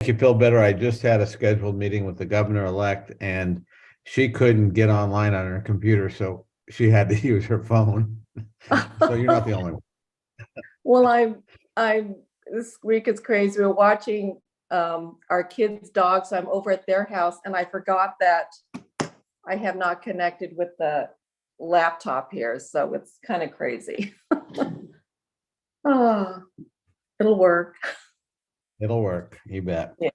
make you feel better, I just had a scheduled meeting with the governor-elect, and she couldn't get online on her computer, so she had to use her phone. So you're not the only one. Well, this week is crazy. We're watching our kids' dogs. So I'm over at their house, and I forgot that I have not connected with the laptop here, so it's kind of crazy. Oh, it'll work. It'll work, you bet. Yeah.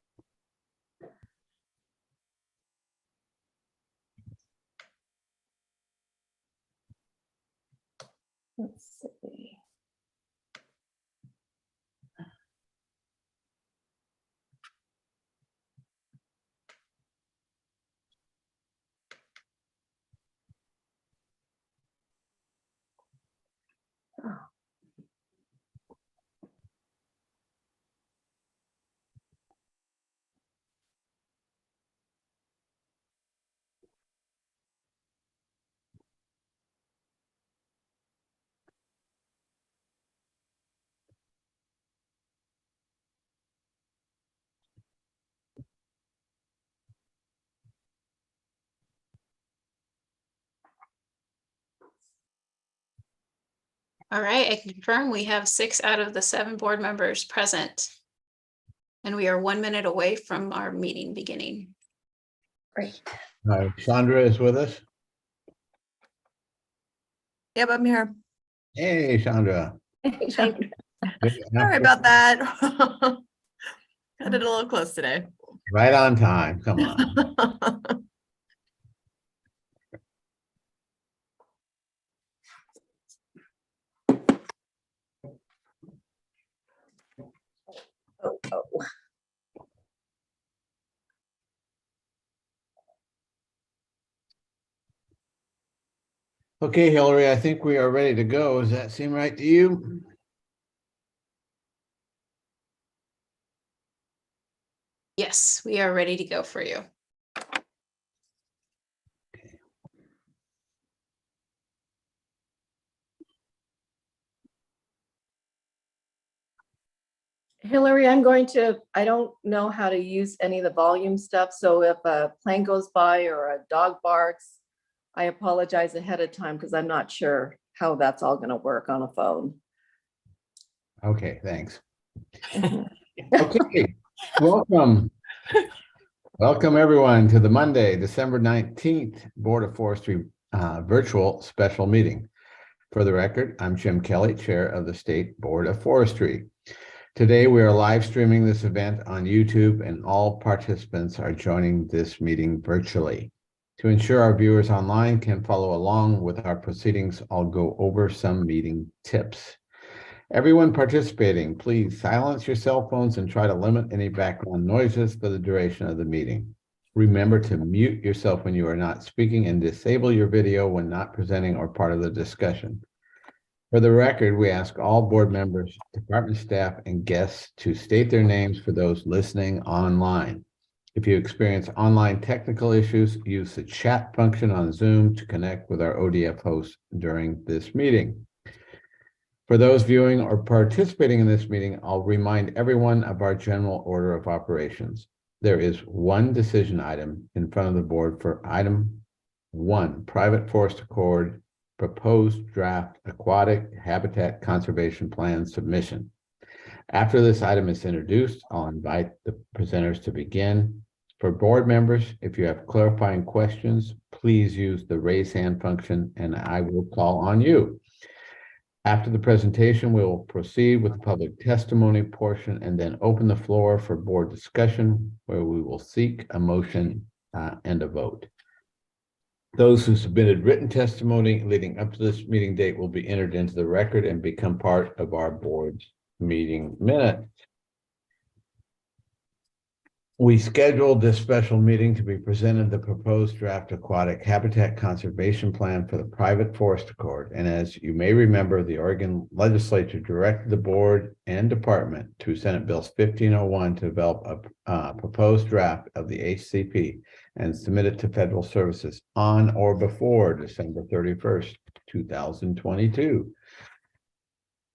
Let's see. All right, I can confirm we have 6 out of the 7 board members present. And we are 1 minute away from our meeting beginning. Great. Chandra is with us. Yep, I'm here. Hey, Chandra. Sorry about that. Got it a little close today. Right on time. Come on. Oh. Okay, Hillary, I think we are ready to go. Does that seem right to you? Yes, we are ready to go for you. Hillary, I don't know how to use any of the volume stuff. So if a plane goes by or a dog barks, I apologize ahead of time because I'm not sure how that's all going to work on a phone. Okay, thanks. Okay, welcome. Welcome everyone to the Monday, December 19th Board of Forestry virtual special meeting. For the record, I'm Jim Kelly, Chair of the State Board of Forestry. Today, we are live streaming this event on YouTube, and all participants are joining this meeting virtually. To ensure our viewers online can follow along with our proceedings, I'll go over some meeting tips. Everyone participating, please silence your cell phones and try to limit any background noises for the duration of the meeting. Remember to mute yourself when you are not speaking and disable your video when not presenting or part of the discussion. For the record, we ask all board members, department staff, and guests to state their names for those listening online. If you experience online technical issues, use the chat function on Zoom to connect with our ODF host during this meeting. For those viewing or participating in this meeting, I'll remind everyone of our general order of operations. There is one decision item in front of the board for item 1, private forest accord, proposed draft aquatic habitat conservation plan submission. After this item is introduced, I'll invite the presenters to begin. For board members, if you have clarifying questions, please use the raise hand function and I will call on you. After the presentation, we will proceed with the public testimony portion and then open the floor for board discussion, where we will seek a motion and a vote. Those who submitted written testimony leading up to this meeting date will be entered into the record and become part of our board's meeting minutes. We scheduled this special meeting to be presented the proposed draft aquatic habitat conservation plan for the private forest accord. And as you may remember, the Oregon legislature directed the board and department through Senate Bill 1501 to develop a proposed draft of the HCP and submit it to federal services on or before December 31st, 2022.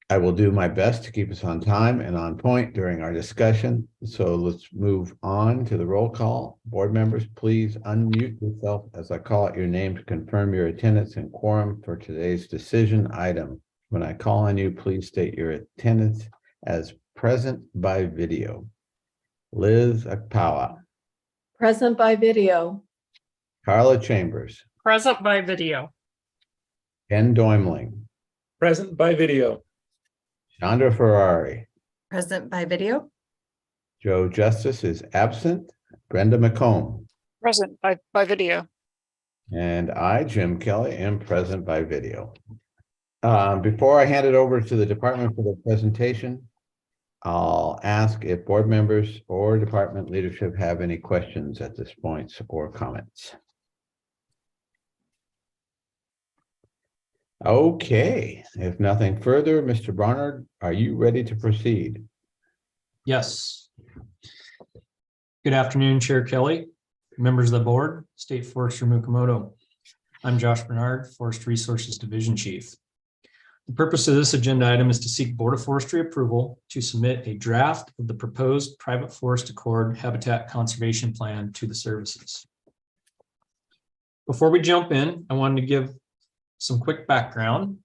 I will do my best to keep us on time and on point during our discussion. So let's move on to the roll call. Board members, please unmute yourself as I call out your name to confirm your attendance and quorum for today's decision item. When I call on you, please state your attendance as present by video. Liz Akpawa, Present by video. Carla Chambers, Present by video. Ken Doimling, Present by video. Chandra Ferrari, Present by video. Joe Justice is absent, Brenda McComb, Present by video. and I, Jim Kelly, am present by video. Before I hand it over to the department for the presentation, I'll ask if board members or department leadership have any questions at this point or comments. Okay, if nothing further, Mr. Barnard, are you ready to proceed? Yes. Good afternoon, Chair Kelly, members of the board, State Forester Mukomoto. I'm Josh Bernard, Forest Resources Division Chief. The purpose of this agenda item is to seek Board of Forestry approval to submit a draft of the proposed private forest accord habitat conservation plan to the services. Before we jump in, I wanted to give some quick background.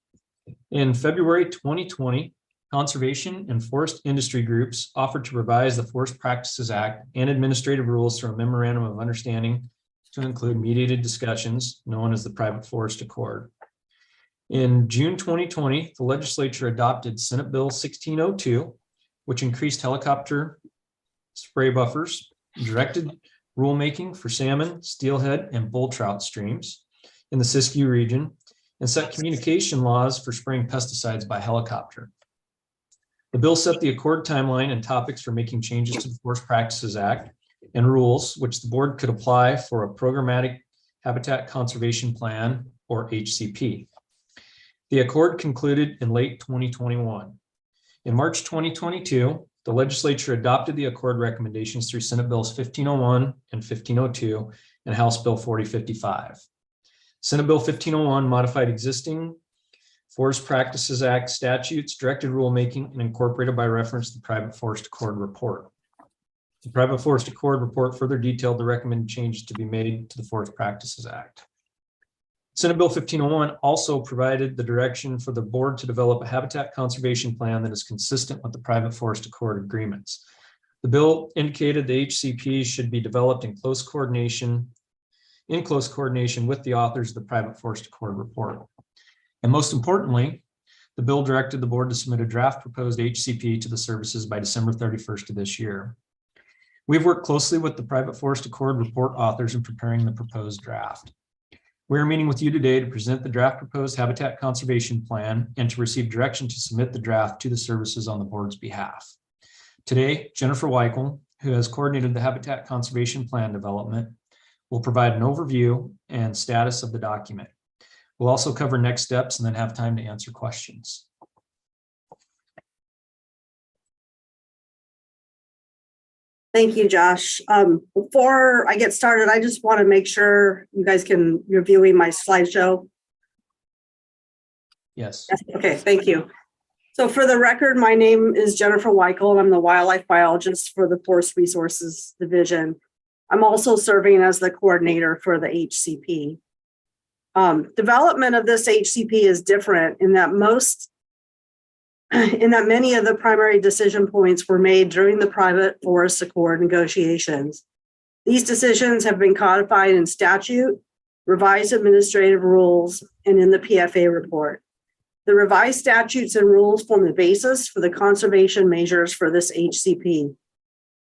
In February 2020, conservation and forest industry groups offered to revise the Forest Practices Act and administrative rules through a memorandum of understanding to include mediated discussions known as the Private Forest Accord. In June 2020, the legislature adopted Senate Bill 1602, which increased helicopter spray buffers, directed rulemaking for salmon, steelhead, and bull trout streams in the Siskiyou region, and set communication laws for spraying pesticides by helicopter. The bill set the accord timeline and topics for making changes to the Forest Practices Act and rules, which the board could apply for a programmatic habitat conservation plan, or HCP. The accord concluded in late 2021. In March 2022, the legislature adopted the accord recommendations through Senate Bills 1501 and 1502 and House Bill 4055. Senate Bill 1501 modified existing Forest Practices Act statutes, directed rulemaking, and incorporated by reference the Private Forest Accord report. The Private Forest Accord report further detailed the recommended changes to be made to the Forest Practices Act. Senate Bill 1501 also provided the direction for the board to develop a habitat conservation plan that is consistent with the Private Forest Accord agreements. The bill indicated the HCP should be developed in close coordination with the authors of the Private Forest Accord report. And most importantly, the bill directed the board to submit a draft proposed HCP to the services by December 31st of this year. We've worked closely with the Private Forest Accord report authors in preparing the proposed draft. We are meeting with you today to present the draft proposed habitat conservation plan and to receive direction to submit the draft to the services on the board's behalf. Today, Jennifer Weichel, who has coordinated the habitat conservation plan development, will provide an overview and status of the document. We'll also cover next steps and then have time to answer questions. Thank you, Josh. Before I get started, I just want to make sure you guys you're viewing my slideshow. Yes. Okay, thank you. So for the record, my name is Jennifer Weichel, and I'm the wildlife biologist for the Forest Resources Division. I'm also serving as the coordinator for the HCP. Development of this HCP is different in that many of the primary decision points were made during the Private Forest Accord negotiations. These decisions have been codified in statute, revised administrative rules, and in the PFA report. The revised statutes and rules form the basis for the conservation measures for this HCP.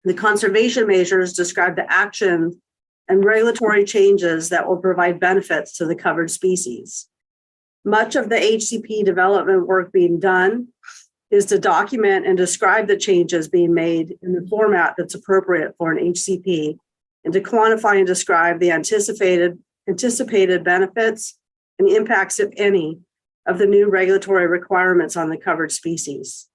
The conservation measures describe the action and regulatory changes that will provide benefits to the covered species. Much of the HCP development work being done is to document and describe the changes being made in the format that's appropriate for an HCP, and to quantify and describe the anticipated benefits and impacts, if any, of the new regulatory requirements on the covered species.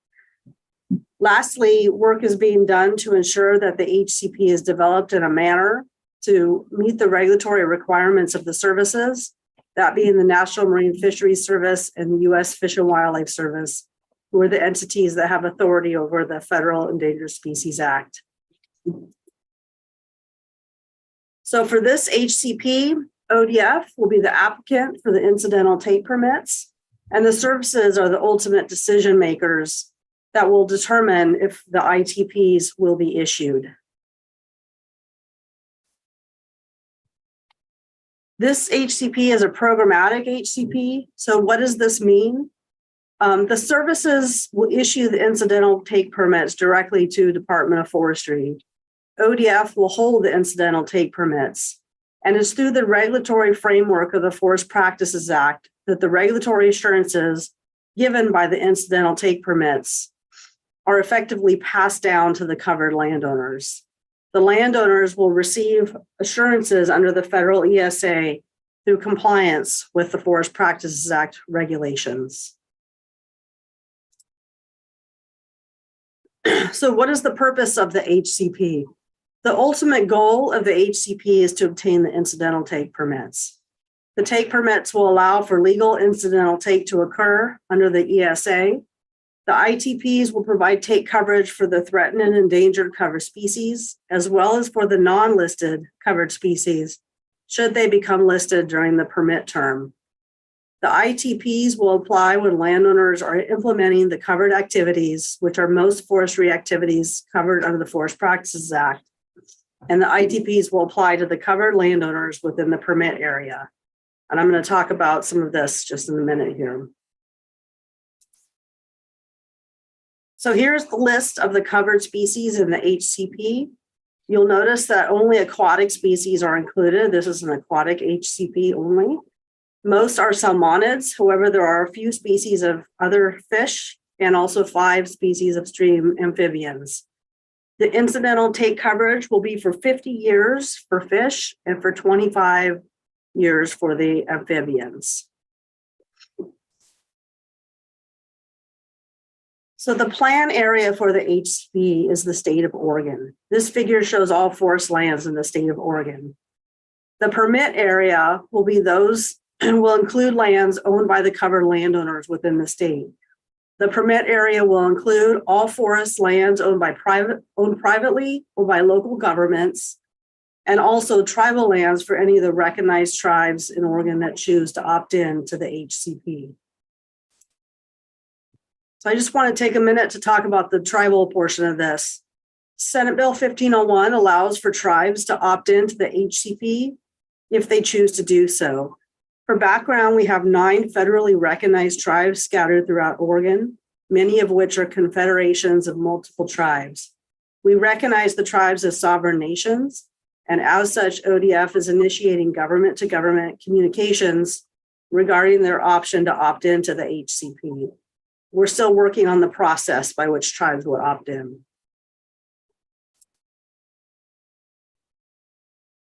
Lastly, work is being done to ensure that the HCP is developed in a manner to meet the regulatory requirements of the services, that being the National Marine Fisheries Service and the U.S. Fish and Wildlife Service, who are the entities that have authority over the Federal Endangered Species Act. So for this HCP, ODF will be the applicant for the incidental take permits, and the services are the ultimate decision makers that will determine if the ITPs will be issued. This HCP is a programmatic HCP. So what does this mean? The services will issue the incidental take permits directly to Department of Forestry. ODF will hold the incidental take permits, and it's through the regulatory framework of the Forest Practices Act that the regulatory assurances given by the incidental take permits are effectively passed down to the covered landowners. The landowners will receive assurances under the federal ESA through compliance with the Forest Practices Act regulations. So what is the purpose of the HCP? The ultimate goal of the HCP is to obtain the incidental take permits. The take permits will allow for legal incidental take to occur under the ESA. The ITPs will provide take coverage for the threatened and endangered covered species, as well as for the non-listed covered species, should they become listed during the permit term. The ITPs will apply when landowners are implementing the covered activities, which are most forestry activities covered under the Forest Practices Act. And the ITPs will apply to the covered landowners within the permit area. And I'm going to talk about some of this just in a minute here. So here's the list of the covered species in the HCP. You'll notice that only aquatic species are included. This is an aquatic HCP only. Most are salmonids. However, there are a few species of other fish and also 5 species of stream amphibians. The incidental take coverage will be for 50 years for fish and for 25 years for the amphibians. So the plan area for the HCP is the state of Oregon. This figure shows all forest lands in the state of Oregon. The permit area will be those will include lands owned by the covered landowners within the state. The permit area will include all forest lands owned privately or by local governments, and also tribal lands for any of the recognized tribes in Oregon that choose to opt in to the HCP. So I just want to take a minute to talk about the tribal portion of this. Senate Bill 1501 allows for tribes to opt into the HCP if they choose to do so. For background, we have 9 federally recognized tribes scattered throughout Oregon, many of which are confederations of multiple tribes. We recognize the tribes as sovereign nations, and as such, ODF is initiating government-to-government communications regarding their option to opt into the HCP. We're still working on the process by which tribes would opt in.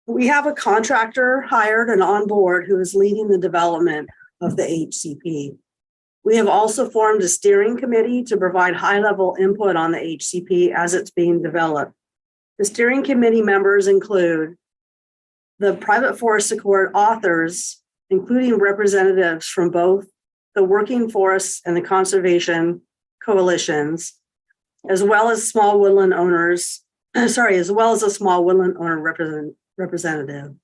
We have a contractor hired and on board who is leading the development of the HCP. We have also formed a steering committee to provide high-level input on the HCP as it's being developed. The steering committee members include the private forest accord authors, including representatives from both the working forests and the conservation coalitions, as well as small woodland owners, as well as a small woodland owner representative.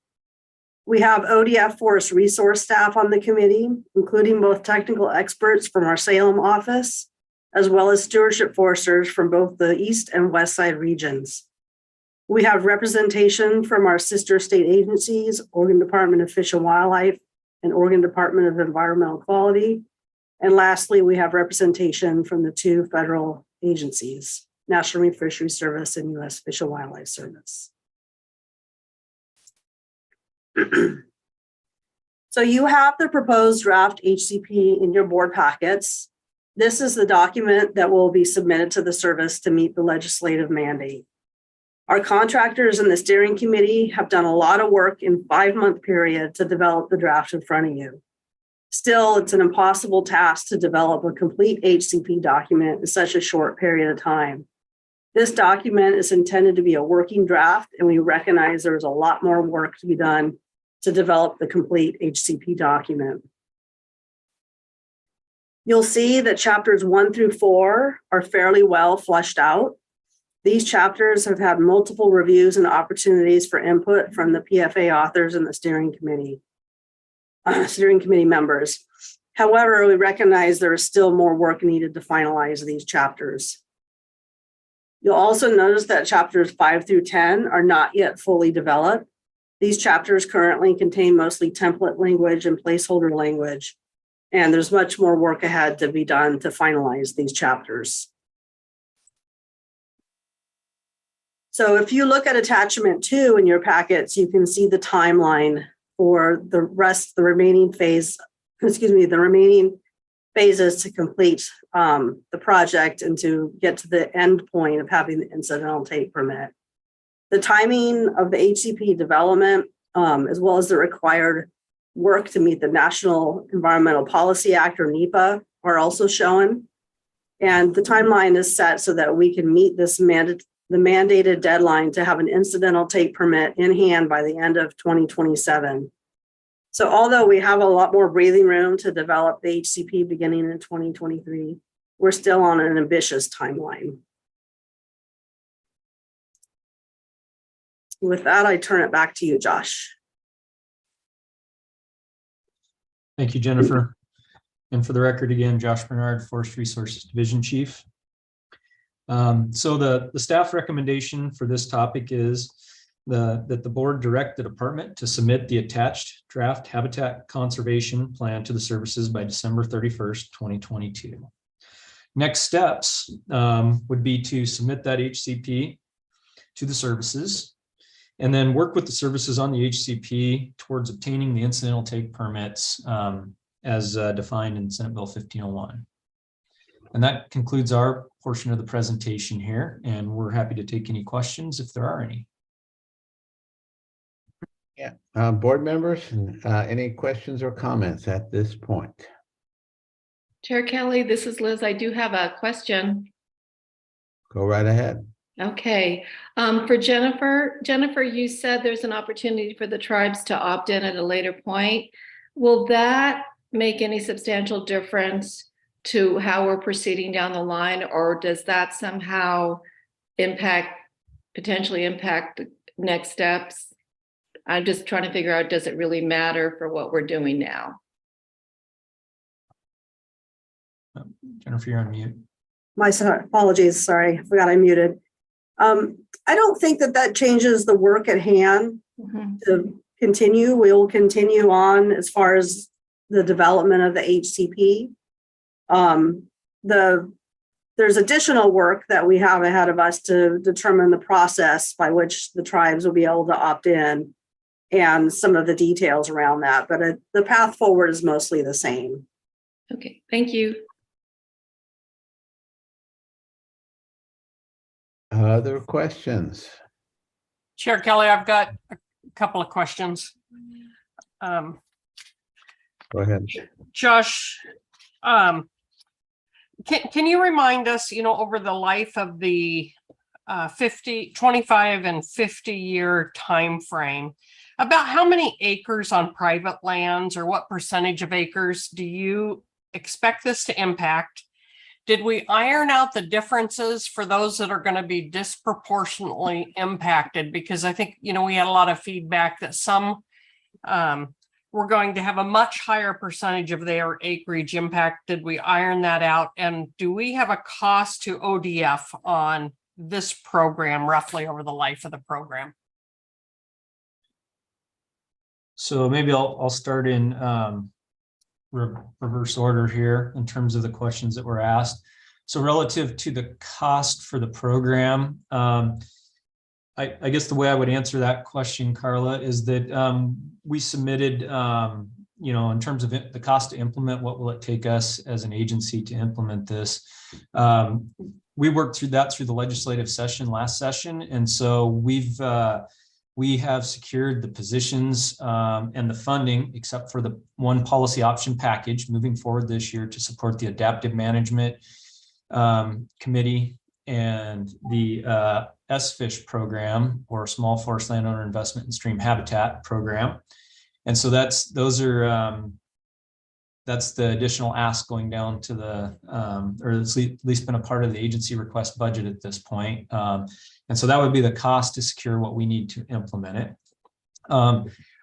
We have ODF forest resource staff on the committee, including both technical experts from our Salem office, as well as stewardship foresters from both the east and west side regions. We have representation from our sister state agencies, Oregon Department of Fish and Wildlife and Oregon Department of Environmental Quality. And lastly, we have representation from the 2 federal agencies, National Marine Fisheries Service and U.S. Fish and Wildlife Service. So you have the proposed draft HCP in your board packets. This is the document that will be submitted to the service to meet the legislative mandate. Our contractors in the steering committee have done a lot of work in a 5-month period to develop the draft in front of you. Still, it's an impossible task to develop a complete HCP document in such a short period of time. This document is intended to be a working draft, and we recognize there's a lot more work to be done to develop the complete HCP document. You'll see that chapters 1 through 4 are fairly well fleshed out. These chapters have had multiple reviews and opportunities for input from the PFA authors and the steering committee members. However, we recognize there is still more work needed to finalize these chapters. You'll also notice that chapters 5 through 10 are not yet fully developed. These chapters currently contain mostly template language and placeholder language, and there's much more work ahead to be done to finalize these chapters. So if you look at attachment 2 in your packets, you can see the timeline for the remaining phases to complete the project and to get to the end point of having the incidental take permit. The timing of the HCP development, as well as the required work to meet the National Environmental Policy Act, or NEPA, are also shown. And the timeline is set so that we can meet this the mandated deadline to have an incidental take permit in hand by the end of 2027. So although we have a lot more breathing room to develop the HCP beginning in 2023, we're still on an ambitious timeline. With that, I turn it back to you, Josh. Thank you, Jennifer. And for the record, again, Josh Bernard, Forest Resources Division Chief. So the staff recommendation for this topic is that the board direct the department to submit the attached draft habitat conservation plan to the services by December 31st, 2022. Next steps would be to submit that HCP to the services and then work with the services on the HCP towards obtaining the incidental take permits as defined in Senate Bill 1501. And that concludes our portion of the presentation here, and we're happy to take any questions if there are any. Yeah, board members, any questions or comments at this point? Chair Kelly, this is Liz. I do have a question. Go right ahead. Okay, for Jennifer, you said there's an opportunity for the tribes to opt in at a later point. Will that make any substantial difference to how we're proceeding down the line, or does that somehow potentially impact the next steps? I'm just trying to figure out, does it really matter for what we're doing now? Jennifer, you're on mute. My apologies, sorry, I forgot I muted. I don't think that changes the work at hand to continue. We will continue on as far as the development of the HCP. There's additional work that we have ahead of us to determine the process by which the tribes will be able to opt in and some of the details around that, but the path forward is mostly the same. Okay, thank you. Other questions? Chair Kelly, I've got a couple of questions. Go ahead. Josh, can you remind us, over the life of the 25 and 50 year time frame, about how many acres on private lands, or what percentage of acres do you expect this to impact? Did we iron out the differences for those that are going to be disproportionately impacted? Because I think, we had a lot of feedback that some were going to have a much higher percentage of their acreage impacted. We iron that out. And do we have a cost to ODF on this program roughly over the life of the program? So maybe I'll start in reverse order here in terms of the questions that were asked. So relative to the cost for the program, I guess the way I would answer that question, Carla, is that we submitted, in terms of the cost to implement, what will it take us as an agency to implement this? We worked through that through the legislative session last session. And so we have secured the positions and the funding, except for the one policy option package moving forward this year to support the adaptive management committee and the SFISH program, or Small Forest Landowner Investment in Stream Habitat program. And so those are that's the additional ask going down to the, or at least been a part of the agency request budget at this point. And so that would be the cost to secure what we need to implement it.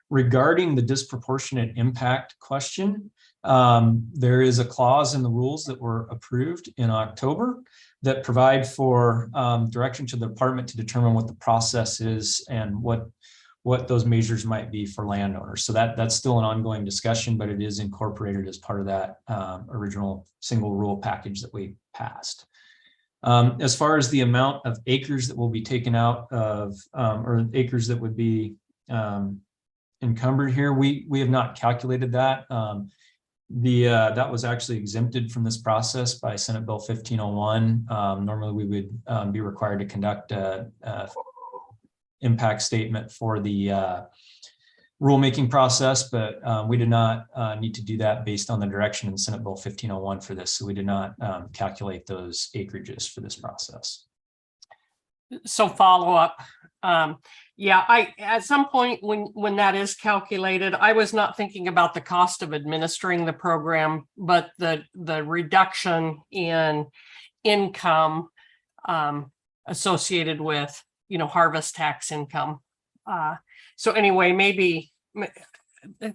Regarding the disproportionate impact question, there is a clause in the rules that were approved in October that provide for direction to the department to determine what the process is and what those measures might be for landowners. So that's still an ongoing discussion, but it is incorporated as part of that original single rule package that we passed. As far as the amount of acres that will be taken out of, or acres that would be encumbered here, we have not calculated that. That was actually exempted from this process by Senate Bill 1501. Normally, we would be required to conduct a impact statement for the rulemaking process, but we did not need to do that based on the direction in Senate Bill 1501 for this. So we did not calculate those acreages for this process. So follow up. Yeah, at some point when that is calculated, I was not thinking about the cost of administering the program, but the reduction in income associated with, harvest tax income. So anyway, maybe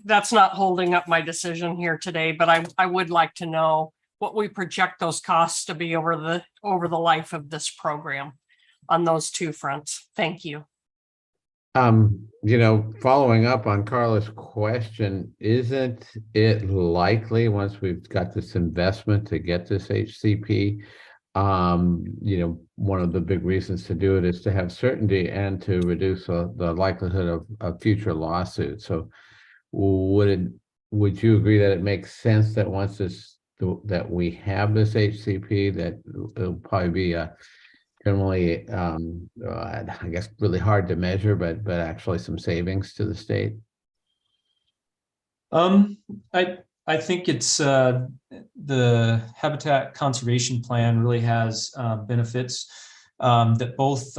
that's not holding up my decision here today, but I would like to know what we project those costs to be over the life of this program on those two fronts. Thank you. Following up on Carla's question, isn't it likely once we've got this investment to get this HCP, one of the big reasons to do it is to have certainty and to reduce the likelihood of future lawsuits. So would you agree that it makes sense that once that we have this HCP, that it'll probably be generally, I guess, really hard to measure, but actually some savings to the state? I think it's the habitat conservation plan really has benefits that both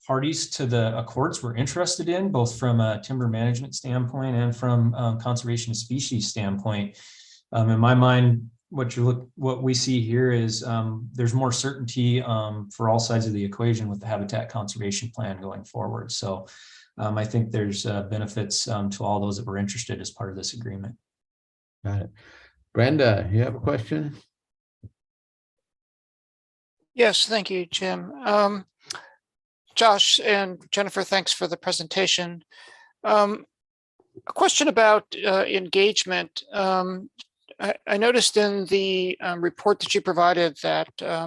parties to the accords were interested in, both from a timber management standpoint and from conservation of species standpoint. In my mind, what we see here is there's more certainty for all sides of the equation with the habitat conservation plan going forward. So I think there's benefits to all those that were interested as part of this agreement. Got it. Brenda, you have a question? Yes, thank you, Jim. Josh and Jennifer, thanks for the presentation. A question about engagement. I noticed in the report that you provided that I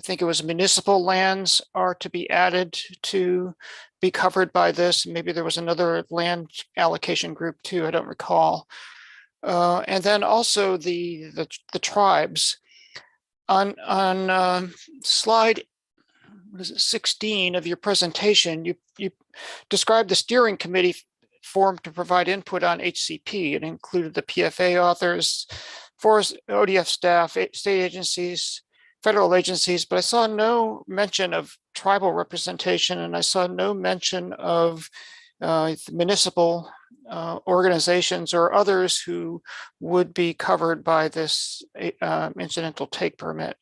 think it was municipal lands are to be added to be covered by this. Maybe there was another land allocation group too, I don't recall. And then also the tribes. On slide 16 of your presentation, you described the steering committee formed to provide input on HCP. It included the PFA authors, forest ODF staff, state agencies, federal agencies, but I saw no mention of tribal representation, and I saw no mention of municipal organizations or others who would be covered by this incidental take permit.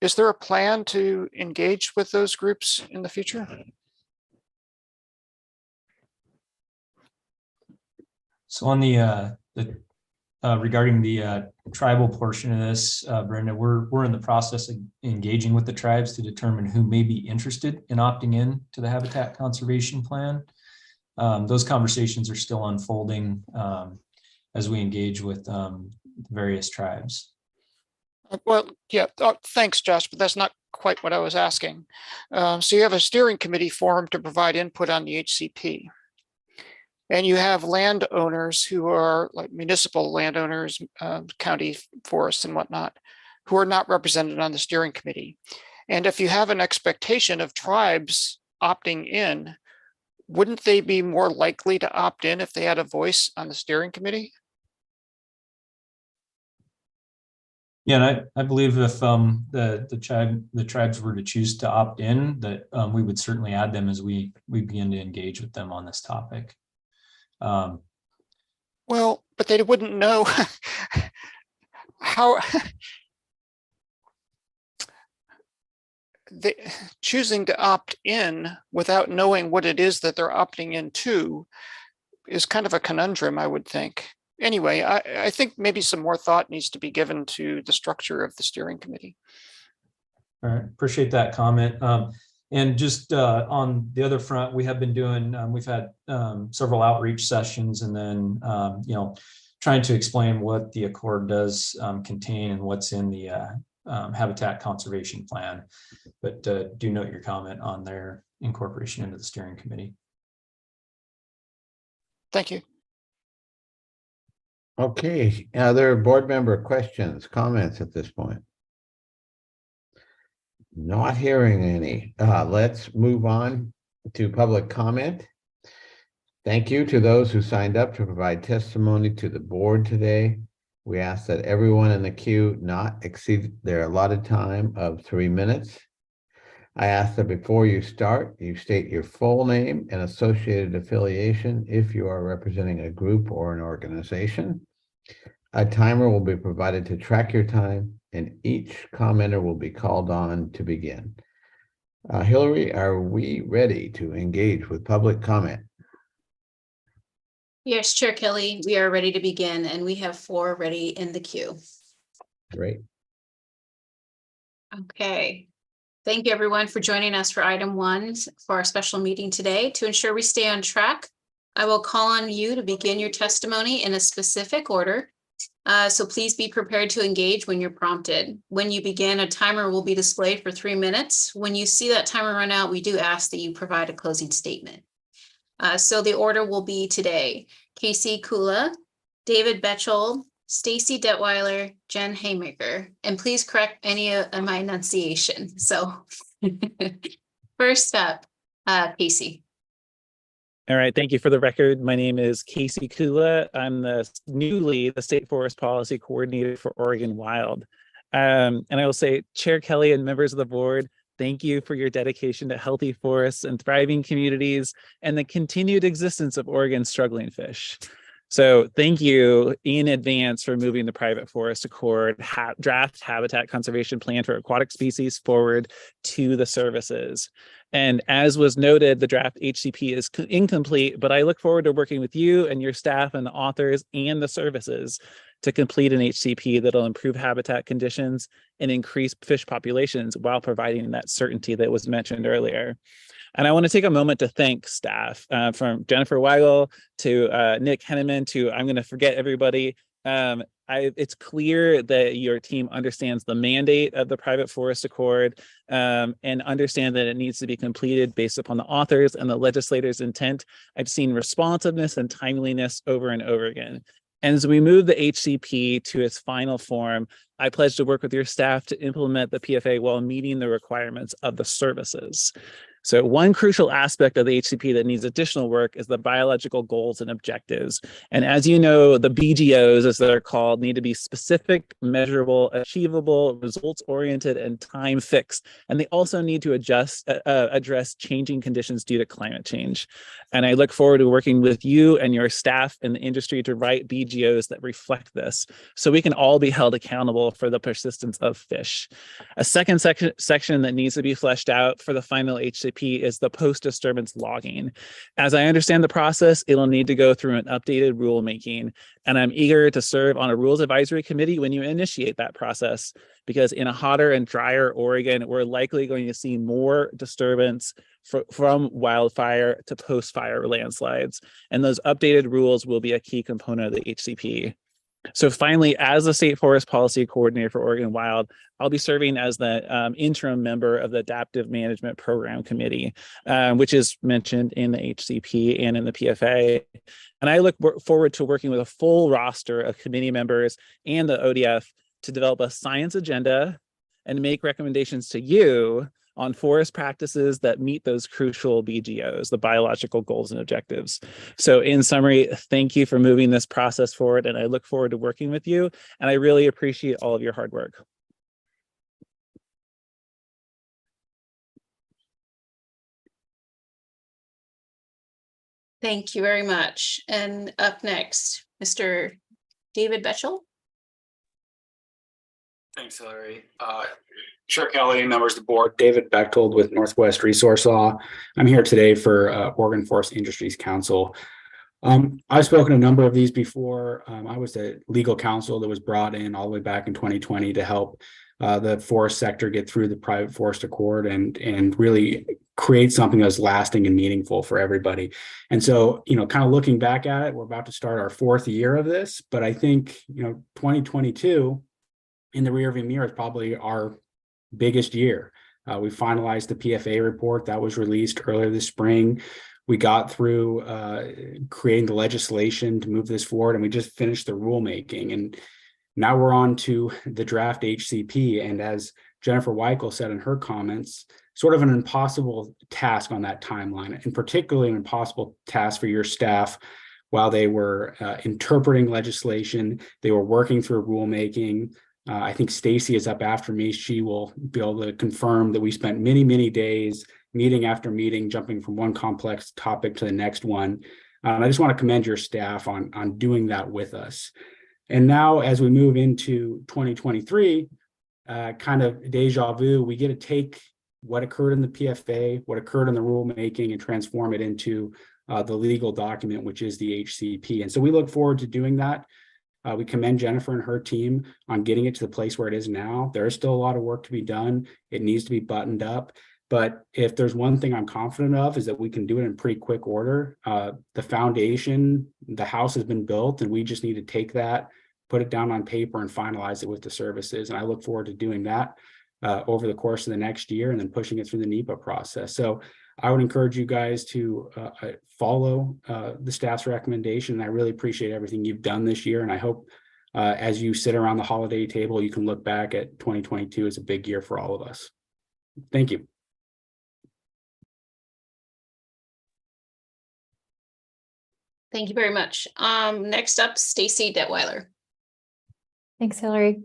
Is there a plan to engage with those groups in the future? So on the regarding the tribal portion of this, Brenda, we're in the process of engaging with the tribes to determine who may be interested in opting in to the habitat conservation plan. Those conversations are still unfolding as we engage with various tribes. Well, yeah, thanks, Josh, but that's not quite what I was asking. So you have a steering committee formed to provide input on the HCP. And you have landowners who are like municipal landowners, county forests and whatnot, who are not represented on the steering committee. And if you have an expectation of tribes opting in, wouldn't they be more likely to opt in if they had a voice on the steering committee? Yeah, and I believe if the tribes were to choose to opt in, that we would certainly add them as we begin to engage with them on this topic. Well, but they wouldn't know how they choosing to opt in without knowing what it is that they're opting into is kind of a conundrum, I would think. Anyway, I think maybe some more thought needs to be given to the structure of the steering committee. All right, appreciate that comment. And just on the other front, we have been doing, we've had several outreach sessions, and then, trying to explain what the Accord does contain and what's in the habitat conservation plan. But do note your comment on their incorporation into the steering committee. Thank you. Okay, other board member questions, comments at this point? Not hearing any. Let's move on to public comment. Thank you to those who signed up to provide testimony to the board today. We ask that everyone in the queue not exceed their allotted time of 3 minutes. I ask that before you start, you state your full name and associated affiliation if you are representing a group or an organization. A timer will be provided to track your time, and each commenter will be called on to begin. Hillary, are we ready to engage with public comment? Yes, Chair Kelly, we are ready to begin, and we have 4 ready in the queue. Great. Okay. Thank you, everyone, for joining us for item 1 for our special meeting today. To ensure we stay on track, I will call on you to begin your testimony in a specific order. So please be prepared to engage when you're prompted. When you begin, a timer will be displayed for 3 minutes. When you see that timer run out, we do ask that you provide a closing statement. So the order will be today: Casey Kula, David Betchel, Stacy Detweiler, Jen Haymaker, and please correct any of my enunciation. So first up, Casey. All right, thank you. For the record, my name is Casey Kula. I'm the State Forest Policy Coordinator for Oregon Wild. And I will say, Chair Kelly and members of the board, thank you for your dedication to healthy forests and thriving communities and the continued existence of Oregon's struggling fish. So thank you in advance for moving the Private Forest Accord draft habitat conservation plan for aquatic species forward to the services. And as was noted, the draft HCP is incomplete, but I look forward to working with you and your staff and the authors and the services to complete an HCP that'll improve habitat conditions and increase fish populations while providing that certainty that was mentioned earlier. And I want to take a moment to thank staff from Jennifer Weigel to Nick Henneman to, I'm going to forget everybody. It's clear that your team understands the mandate of the Private Forest Accord and understand that it needs to be completed based upon the authors and the legislators' intent. I've seen responsiveness and timeliness over and over again. And as we move the HCP to its final form, I pledge to work with your staff to implement the PFA while meeting the requirements of the services. So one crucial aspect of the HCP that needs additional work is the biological goals and objectives. And as you know, the BGOs, as they're called, need to be specific, measurable, achievable, results-oriented, and time-fixed. And they also need to address changing conditions due to climate change. And I look forward to working with you and your staff in the industry to write BGOs that reflect this, so we can all be held accountable for the persistence of fish. A second section that needs to be fleshed out for the final HCP is the post-disturbance logging. As I understand the process, it'll need to go through an updated rulemaking, and I'm eager to serve on a rules advisory committee when you initiate that process, because in a hotter and drier Oregon, we're likely going to see more disturbance from wildfire to post-fire landslides, and those updated rules will be a key component of the HCP. So finally, as the State Forest Policy Coordinator for Oregon Wild, I'll be serving as the interim member of the Adaptive Management Program Committee, which is mentioned in the HCP and in the PFA. And I look forward to working with a full roster of committee members and the ODF to develop a science agenda and make recommendations to you on forest practices that meet those crucial BGOs, the biological goals and objectives. So in summary, thank you for moving this process forward, and I look forward to working with you, and I really appreciate all of your hard work. Thank you very much. And up next, Mr. David Betchel. Thanks, Hillary. Chair Kelly, members of the board, David Bechtold with Northwest Resource Law. I'm here today for Oregon Forest Industries Council. I've spoken to a number of these before. I was the legal counsel that was brought in all the way back in 2020 to help the forest sector get through the private forest accord and really create something that's lasting and meaningful for everybody. And so, kind of looking back at it, we're about to start our 4th year of this, but I think, 2022 in the rearview mirror is probably our biggest year. We finalized the PFA report that was released earlier this spring. We got through creating the legislation to move this forward, and we just finished the rulemaking. And now we're on to the draft HCP. And as Jennifer Weichel said in her comments, sort of an impossible task on that timeline, and particularly an impossible task for your staff while they were interpreting legislation, they were working through rulemaking. I think Stacy is up after me. She will be able to confirm that we spent many, many days, meeting after meeting, jumping from one complex topic to the next one. I just want to commend your staff on doing that with us. And now as we move into 2023, kind of deja vu, we get to take what occurred in the PFA, what occurred in the rulemaking, and transform it into the legal document, which is the HCP. And so we look forward to doing that. We commend Jennifer and her team on getting it to the place where it is now. There is still a lot of work to be done. It needs to be buttoned up. But if there's one thing I'm confident of is that we can do it in pretty quick order. The foundation, the house has been built, and we just need to take that, put it down on paper, and finalize it with the services. And I look forward to doing that over the course of the next year and then pushing it through the NEPA process. So I would encourage you guys to follow the staff's recommendation. I really appreciate everything you've done this year. And I hope as you sit around the holiday table, you can look back at 2022 as a big year for all of us. Thank you. Thank you very much. Next up, Stacy Detweiler. Thanks, Hillary.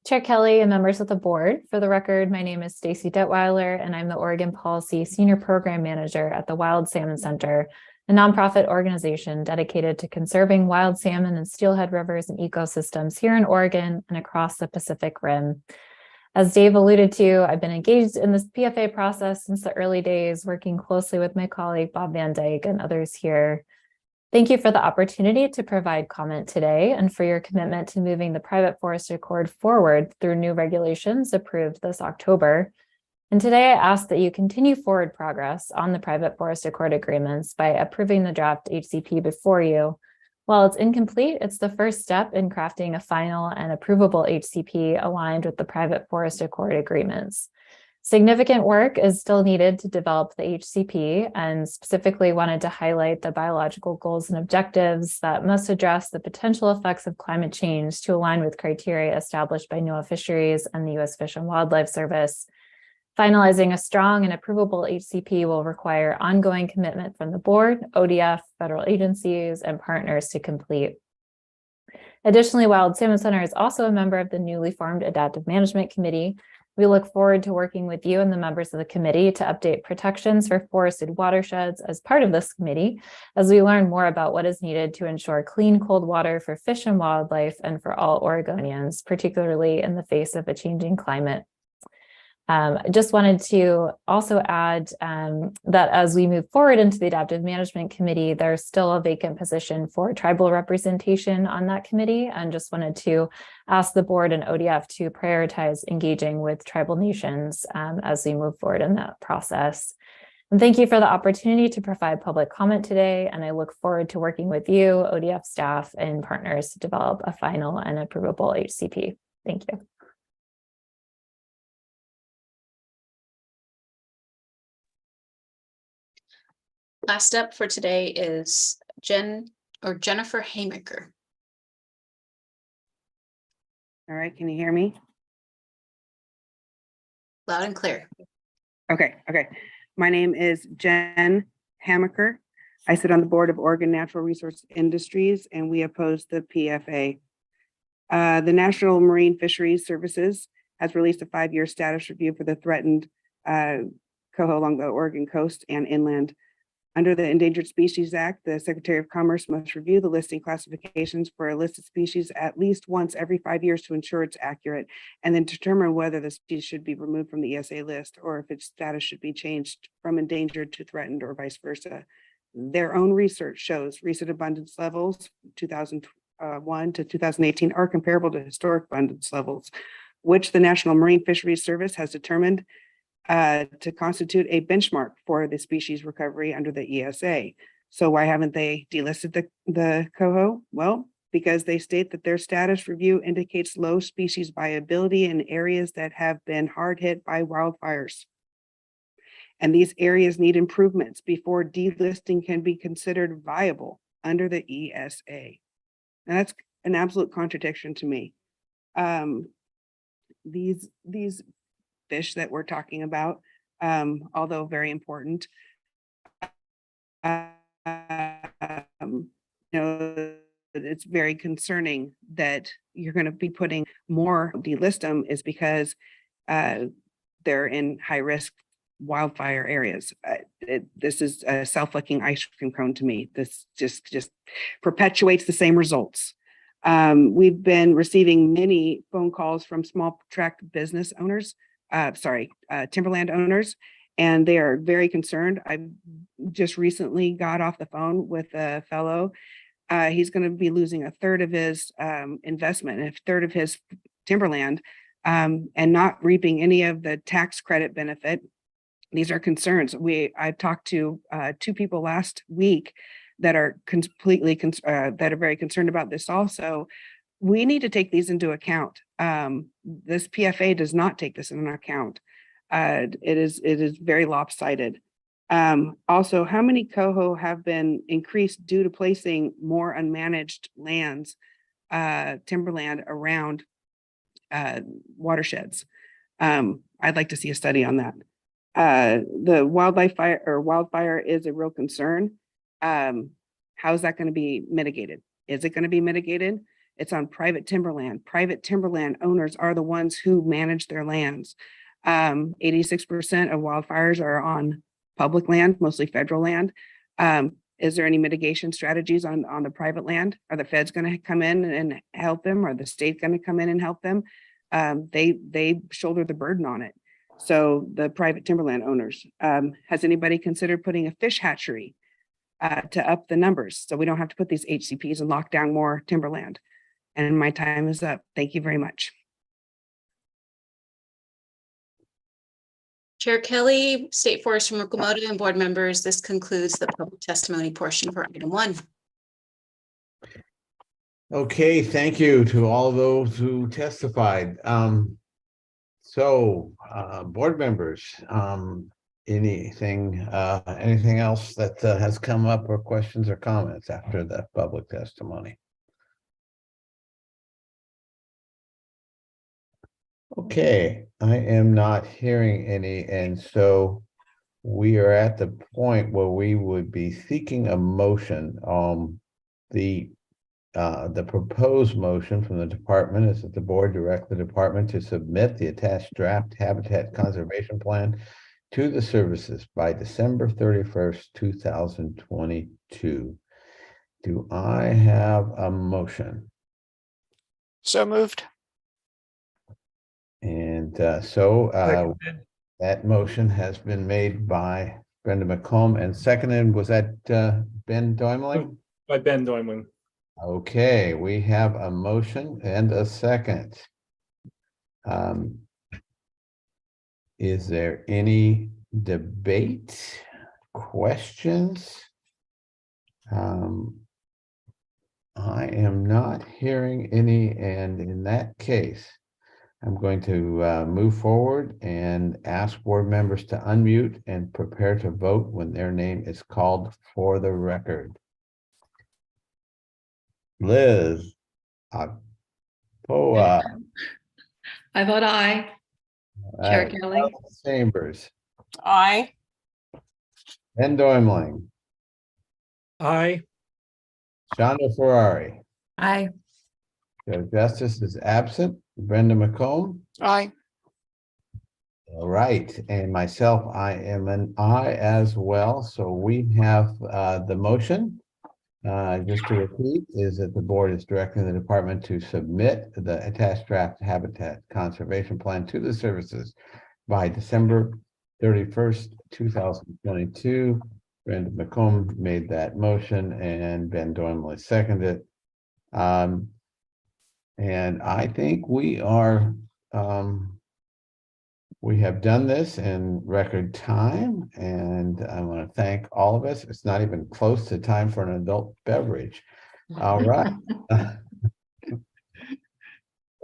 Chair Kelly and members of the board, for the record, my name is Stacy Detweiler, and I'm the Oregon Policy Senior Program Manager at the Wild Salmon Center, a nonprofit organization dedicated to conserving wild salmon and steelhead rivers and ecosystems here in Oregon and across the Pacific Rim. As Dave alluded to, I've been engaged in this PFA process since the early days, working closely with my colleague Bob Van Dyke and others here. Thank you for the opportunity to provide comment today and for your commitment to moving the private forest accord forward through new regulations approved this October. And today I ask that you continue forward progress on the private forest accord agreements by approving the draft HCP before you. While it's incomplete, it's the first step in crafting a final and approvable HCP aligned with the private forest accord agreements. Significant work is still needed to develop the HCP, and specifically wanted to highlight the biological goals and objectives that must address the potential effects of climate change to align with criteria established by NOAA Fisheries and the U.S. Fish and Wildlife Service. Finalizing a strong and approvable HCP will require ongoing commitment from the board, ODF, federal agencies, and partners to complete. Additionally, Wild Salmon Center is also a member of the newly formed Adaptive Management Committee. We look forward to working with you and the members of the committee to update protections for forested watersheds as part of this committee, as we learn more about what is needed to ensure clean, cold water for fish and wildlife and for all Oregonians, particularly in the face of a changing climate. I just wanted to also add that as we move forward into the Adaptive Management Committee, there's still a vacant position for tribal representation on that committee, and just wanted to ask the board and ODF to prioritize engaging with tribal nations as we move forward in that process. And thank you for the opportunity to provide public comment today, and I look forward to working with you, ODF staff, and partners to develop a final and approvable HCP. Thank you. Last up for today is Jennifer Haymaker. All right, can you hear me? Loud and clear. Okay. My name is Jen Hamaker. I sit on the board of Oregon Natural Resource Industries, and we oppose the PFA. The National Marine Fisheries Services has released a 5-year status review for the threatened coho along the Oregon coast and inland. Under the Endangered Species Act, the Secretary of Commerce must review the listing classifications for a listed species at least once every 5 years to ensure it's accurate, and then determine whether the species should be removed from the ESA list or if its status should be changed from endangered to threatened or vice versa. Their own research shows recent abundance levels, 2001 to 2018, are comparable to historic abundance levels, which the National Marine Fisheries Service has determined to constitute a benchmark for the species recovery under the ESA. So why haven't they delisted the coho? Well, because they state that their status review indicates low species viability in areas that have been hard hit by wildfires. And these areas need improvements before delisting can be considered viable under the ESA. And that's an absolute contradiction to me. These fish that we're talking about, although very important, it's very concerning that you're going to be putting more delist them is because they're in high risk wildfire areas. This is a self-licking ice cream cone to me. This just perpetuates the same results. We've been receiving many phone calls from small tract business owners, timberland owners, and they are very concerned. I just recently got off the phone with a fellow. He's going to be losing a third of his investment, a third of his timberland, and not reaping any of the tax credit benefit. These are concerns. I talked to 2 people last week that are that are very concerned about this also. We need to take these into account. This PFA does not take this into account. It is very lopsided. Also, how many coho have been increased due to placing more unmanaged lands, timberland around watersheds? I'd like to see a study on that. The wildfire is a real concern. How is that going to be mitigated? Is it going to be mitigated? It's on private timberland. Private timberland owners are the ones who manage their lands. 86% of wildfires are on public land, mostly federal land. Is there any mitigation strategies on the private land? Are the feds going to come in and help them? Are the state going to come in and help them? They shoulder the burden on it. So the private timberland owners, has anybody considered putting a fish hatchery to up the numbers so we don't have to put these HCPs and lock down more timberland? And my time is up. Thank you very much. Chair Kelly, State Forest from Mukomoto, and board members, this concludes the public testimony portion for item 1. Okay, thank you to all those who testified. Board members, anything else that has come up, or questions or comments after the public testimony? Okay, I am not hearing any, and so we are at the point where we would be seeking a motion. The proposed motion from the department is that the board direct the department to submit the attached draft habitat conservation plan to the services by December 31st, 2022. Do I have a motion? So moved. And that motion has been made by Brenda McComb and seconded, was that Ben Doimling? By Ben Doimling. Okay, we have a motion and a second. Is there any debate, questions? I am not hearing any, and in that case, I'm going to move forward and ask board members to unmute and prepare to vote when their name is called for the record. Liz, Poa. I vote aye. Chair Kelly. Chambers. Aye. Ben Doimling. Aye. Shonda Ferrari. Aye. Joe Justice is absent. Brenda McComb. Aye. All right, and myself, I am an I as well. So we have the motion. Just to repeat, is that the board is directing the department to submit the attached draft habitat conservation plan to the services by December 31st, 2022. Brenda McComb made that motion and Ben Dormley seconded. And I think we are we have done this in record time, and I want to thank all of us. It's not even close to time for an adult beverage. All right.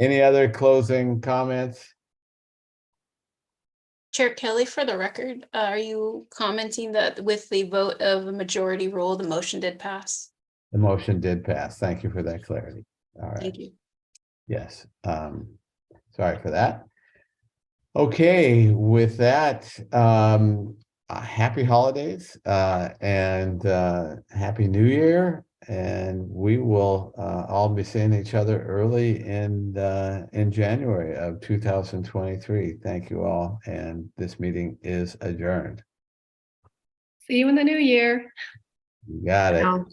Any other closing comments? Chair Kelly, for the record, are you commenting that with the vote of a majority rule, the motion did pass? The motion did pass. Thank you for that clarity. All right. Thank you. Yes. Sorry for that. Okay, with that, happy holidays and happy new year. And we will all be seeing each other early in January of 2023. Thank you all. And this meeting is adjourned. See you in the new year. You got it. Now.